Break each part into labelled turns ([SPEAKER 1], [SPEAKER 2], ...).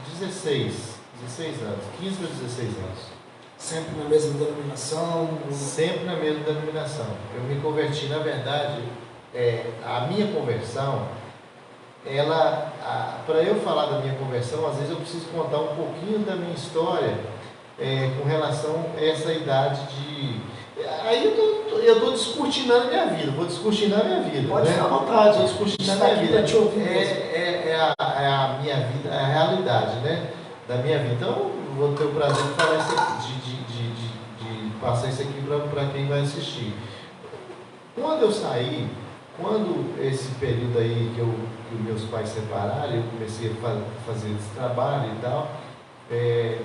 [SPEAKER 1] 16 anos, 15 para 16 anos.
[SPEAKER 2] Sempre na mesma denominação?
[SPEAKER 1] Sempre na mesma denominação. Eu me converti, na verdade, a minha conversão, para eu falar da minha conversão, às vezes eu preciso contar um pouquinho da minha história com relação a essa idade de... Aí eu estou descortinando a minha vida, vou descortinar a minha vida.
[SPEAKER 2] Pode ficar à vontade.
[SPEAKER 1] Estou descortinando a minha vida. A minha vida, a realidade, né, da minha vida. Então, vou ter o prazer de falar isso aqui, de passar isso aqui para quem vai assistir. Quando eu saí, quando esse período aí que meus pais separaram, eu comecei a fazer esse trabalho e tal, e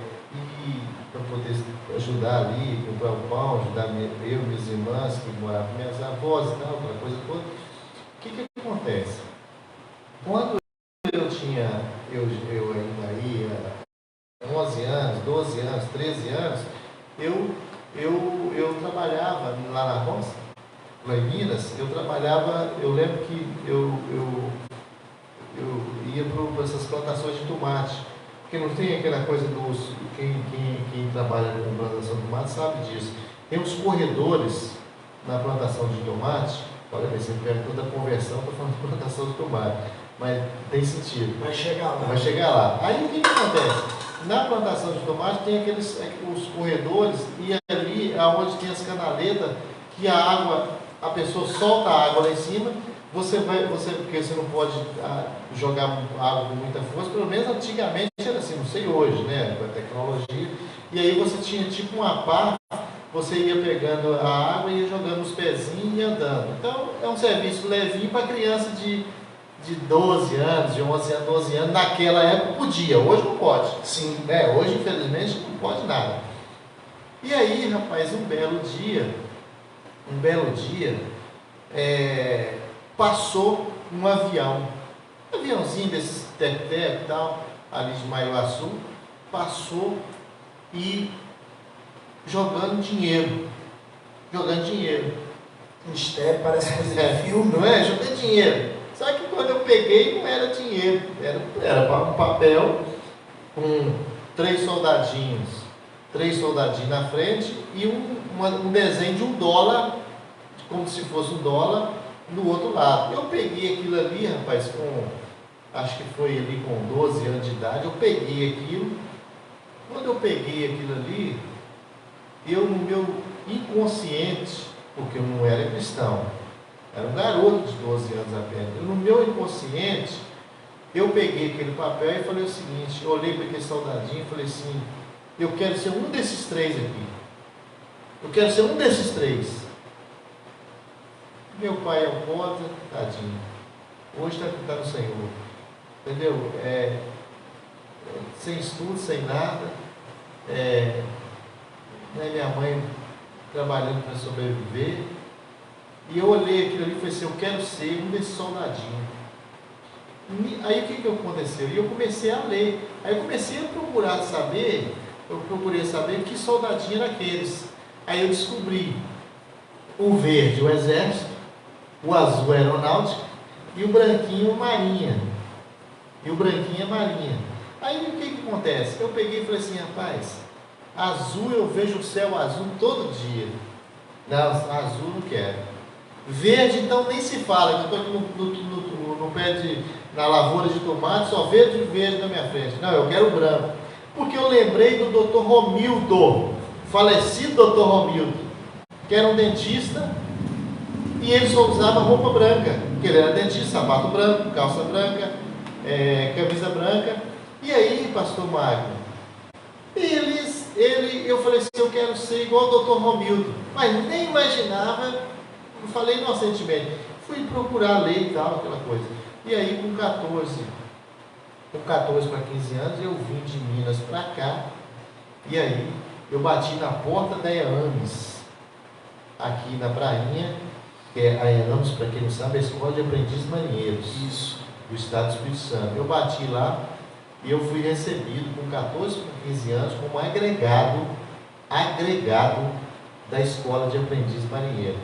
[SPEAKER 1] para poder ajudar ali, comprar o pão, ajudar minhas irmãs que moravam com minhas avós e tal, aquela coisa toda. O que acontece? Quando eu ainda ia 11 anos, 12 anos, 13 anos, eu trabalhava lá na roça, lá em Minas. Eu lembro que eu ia para essas plantações de tomate, porque não tem aquela coisa quem trabalha com plantação de tomate sabe disso. Tem os corredores na plantação de tomate. Olha bem, você perguntou da conversão, estou falando de plantação de tomate, mas tem sentido.
[SPEAKER 2] Vai chegar lá.
[SPEAKER 1] Vai chegar lá. Aí o que acontece? Na plantação de tomate tem os corredores, e ali onde tem as canaletas, que a pessoa solta a água lá em cima, porque você não pode jogar água com muita força, pelo menos antigamente era assim, não sei hoje, né, com a tecnologia, e aí você tinha tipo uma pá, você ia pegando a água e ia jogando os pezinhos e andando. Então é um serviço levinho para criança de 12 anos, de 11 anos, 12 anos, naquela época podia, hoje não pode.
[SPEAKER 2] Sim.
[SPEAKER 1] Né? Hoje, infelizmente, não pode nada. E aí, rapaz, um belo dia, passou um aviãozinho desses tec-tec e tal, ali de Maiuaçu, passou e jogando dinheiro.
[SPEAKER 2] Mistério, parece coisa de filme.
[SPEAKER 1] Não é? Jogando dinheiro. Só que quando eu peguei, não era dinheiro, era um papel com três soldadinhos na frente e um desenho de $1, como se fosse $1, no outro lado. Eu peguei aquilo ali, rapaz, acho que foi ali com 12 anos de idade, eu peguei aquilo. Quando eu peguei aquilo ali, eu no meu inconsciente, porque eu não era cristão, era um garoto de 12 anos apenas. No meu inconsciente, eu peguei aquele papel e falei o seguinte, eu olhei para aquele soldadinho e falei assim, eu quero ser um desses três aqui. Eu quero ser um desses três. Meu pai é um contra, tadinho. Hoje está no Senhor. Entendeu? Sem estudo, sem nada. Né, minha mãe trabalhando para sobreviver. E eu olhei aquilo ali e falei assim, eu quero ser um desses soldadinhos. Aí o que aconteceu? E eu comecei a ler. Aí eu comecei a procurei saber que soldadinho era aqueles. Aí eu descobri o verde, o exército, o azul, a aeronáutica, e o branquinho, marinha. Aí o que acontece? Eu peguei e falei assim, rapaz, azul, eu vejo o céu azul todo dia. Não, azul não quero. Verde, então nem se fala, eu estou aqui no pé na lavoura de tomate, só verde na minha frente. Não, eu quero branco. Porque eu lembrei do Dr. Romildo, falecido Dr. Romildo, que era um dentista, e ele só usava roupa branca, porque ele era dentista, sapato branco, calça branca, camisa branca. E aí, pastor Magno, eu falei assim, eu quero ser igual o Dr. Romildo, mas nem imaginava, eu falei inocentemente, fui procurar ler e tal, aquela coisa. E aí com 14 para 15 anos, eu vim de Minas para cá, e aí eu bati na porta da EAMES, aqui na Prainha, que é a EAMES, para quem não sabe, é a Escola de Aprendizes Marinheiros.
[SPEAKER 2] Isso.
[SPEAKER 1] Do Estado do Espírito Santo. Eu bati lá e eu fui recebido com 14 para 15 anos como agregado da Escola de Aprendiz Marinheiro.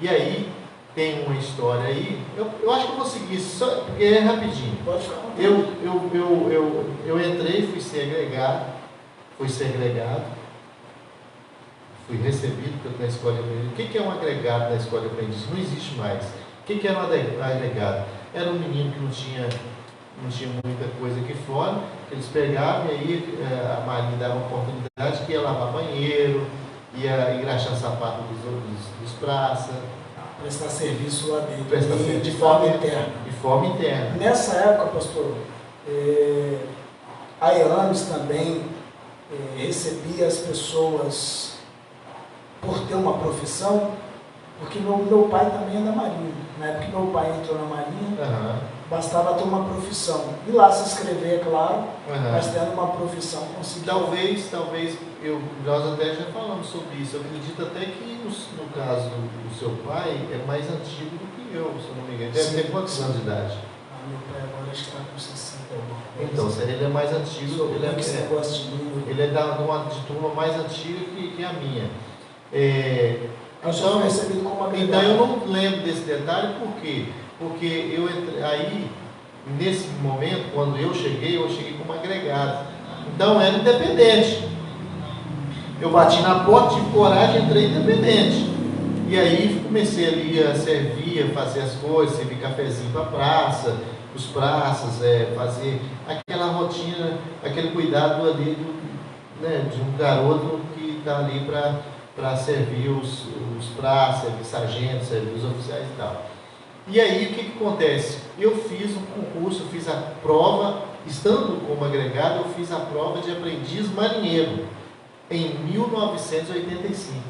[SPEAKER 1] E aí tem uma história aí. Eu acho que eu vou seguir, só, porque é rapidinho.
[SPEAKER 2] Pode ficar.
[SPEAKER 1] Eu entrei, fui segregado, fui recebido na escola de aprendiz. O que é um agregado na escola de aprendiz? Não existe mais. O que era um agregado? Era um menino que não tinha muita coisa aqui fora, eles pegavam e aí a Marinha dava uma oportunidade que ia lavar banheiro, ia engraxar sapato dos praças.
[SPEAKER 2] Prestar serviço lá dentro.
[SPEAKER 1] Prestar serviço
[SPEAKER 2] de forma interna.
[SPEAKER 1] De forma interna.
[SPEAKER 2] Nessa época, pastor, a EAMES também recebia as pessoas por ter uma profissão, porque meu pai também é da Marinha. Na época que meu pai entrou na Marinha, bastava ter uma profissão. E lá se inscrever, é claro, mas tendo uma profissão conseguir.
[SPEAKER 1] Talvez, nós até já falamos sobre isso. Eu acredito até que, no caso do seu pai, é mais antigo do que eu, se eu não me engano. Deve ter quantos anos de idade?
[SPEAKER 2] Meu pai agora acho que está com 60 anos.
[SPEAKER 1] Então, se ele é mais antigo, ele é de turma mais antiga que a minha. Então eu não lembro desse detalhe, por quê? Porque eu entrei, aí, nesse momento, quando eu cheguei como agregado. Então era independente. Eu bati na porta, tive coragem, entrei independente. E aí comecei ali a servir, a fazer as coisas, servir cafezinho para a praça, os praças, fazer aquela rotina, aquele cuidado ali de um garoto que está ali para servir os praças, servir sargentos, servir os oficiais e tal. E aí o que acontece? Eu fiz um concurso, eu fiz a prova, estando como agregado, eu fiz a prova de aprendiz marinheiro em 1985.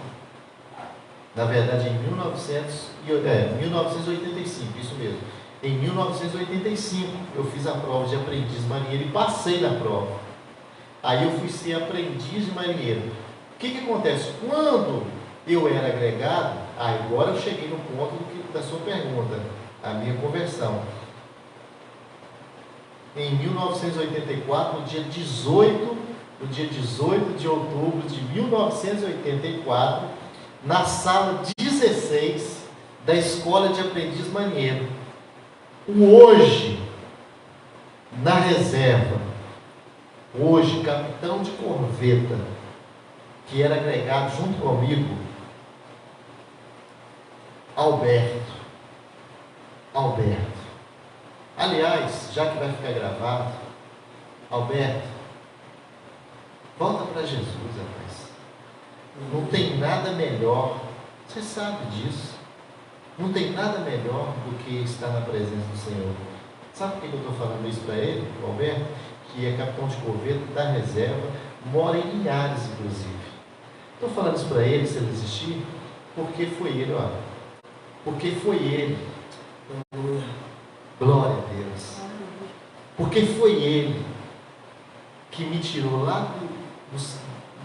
[SPEAKER 1] Na verdade, em 1985, isso mesmo. Em 1985 eu fiz a prova de aprendiz marinheiro e passei na prova. Aí eu fui ser aprendiz de marinheiro. O que acontece? Quando eu era agregado, agora eu cheguei no ponto da sua pergunta, a minha conversão. Em 1984, no dia 18 de outubro de 1984, na sala 16 da Escola de Aprendiz Marinheiro, hoje, na reserva, capitão de corveta, que era agregado junto comigo, Alberto. Aliás, já que vai ficar gravado, Alberto, volta para Jesus, rapaz. Não tem nada melhor, você sabe disso. Não tem nada melhor do que estar na presença do Senhor. Sabe por que eu estou falando isso para ele, Alberto? Que é capitão de corveta da reserva, mora em Linhares, inclusive. Estou falando isso para ele, se ele existir, porque foi ele, olha. Porque foi ele. Glória a Deus. Porque foi ele que me tirou lá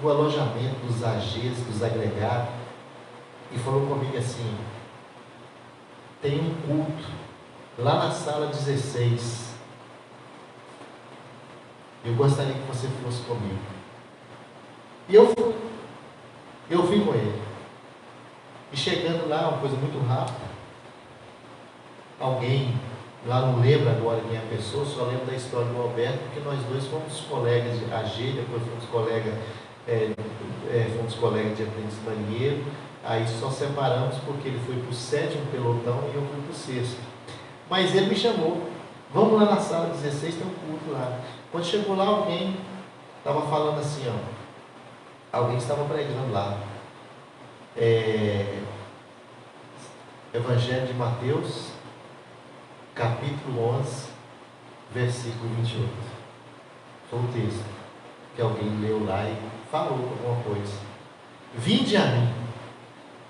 [SPEAKER 1] do alojamento, dos AGs, dos agregados, e falou comigo assim: tem um culto lá na sala 16. Eu gostaria que você fosse comigo. E eu fui. Eu fui com ele. E chegando lá, uma coisa muito rápida, alguém lá não lembra agora quem é a pessoa, só lembra da história do Alberto, porque nós dois fomos colegas de AG, depois fomos colegas de aprendiz marinheiro, aí só separamos porque ele foi para o 7º pelotão e eu fui para o 6º. Mas ele me chamou, vamos lá na sala 16, tem um culto lá. Quando chegou lá, alguém estava falando assim, alguém estava pregando lá. Evangelho de Mateus, capítulo 11, versículo 28. Foi o texto que alguém leu lá e falou alguma coisa. Vinde a mim,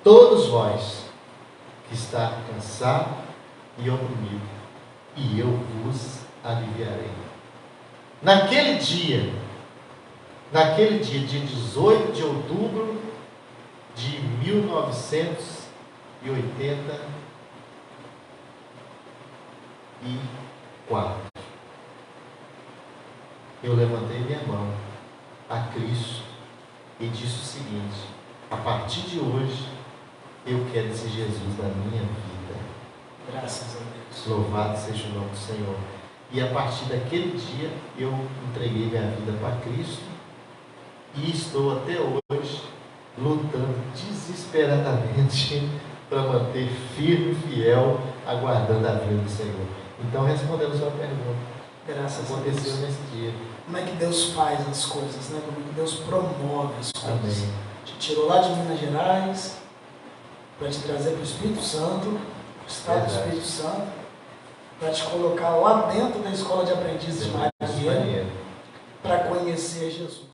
[SPEAKER 1] todos vós que está cansado e oprimido, e eu vos aliviarei. Naquele dia, dia 18 de outubro de 1984, eu levantei minha mão a Cristo e disse o seguinte: a partir de hoje eu quero esse Jesus na minha vida.
[SPEAKER 2] Graças a Deus.
[SPEAKER 1] Louvado seja o nome do Senhor. E a partir daquele dia eu entreguei minha vida para Cristo e estou até hoje lutando desesperadamente para manter firme e fiel, aguardando a vinda do Senhor. Então, respondendo a sua pergunta,
[SPEAKER 2] graças
[SPEAKER 1] aconteceu
[SPEAKER 2] a Deus.
[SPEAKER 1] nesse dia.
[SPEAKER 2] Como é que Deus faz as coisas, né? Como é que Deus promove as coisas.
[SPEAKER 1] Amém.
[SPEAKER 2] Te tirou lá de Minas Gerais para te trazer para o Espírito Santo, para o estado do Espírito Santo, para te colocar lá dentro da escola de aprendizes de Maria, para conhecer Jesus.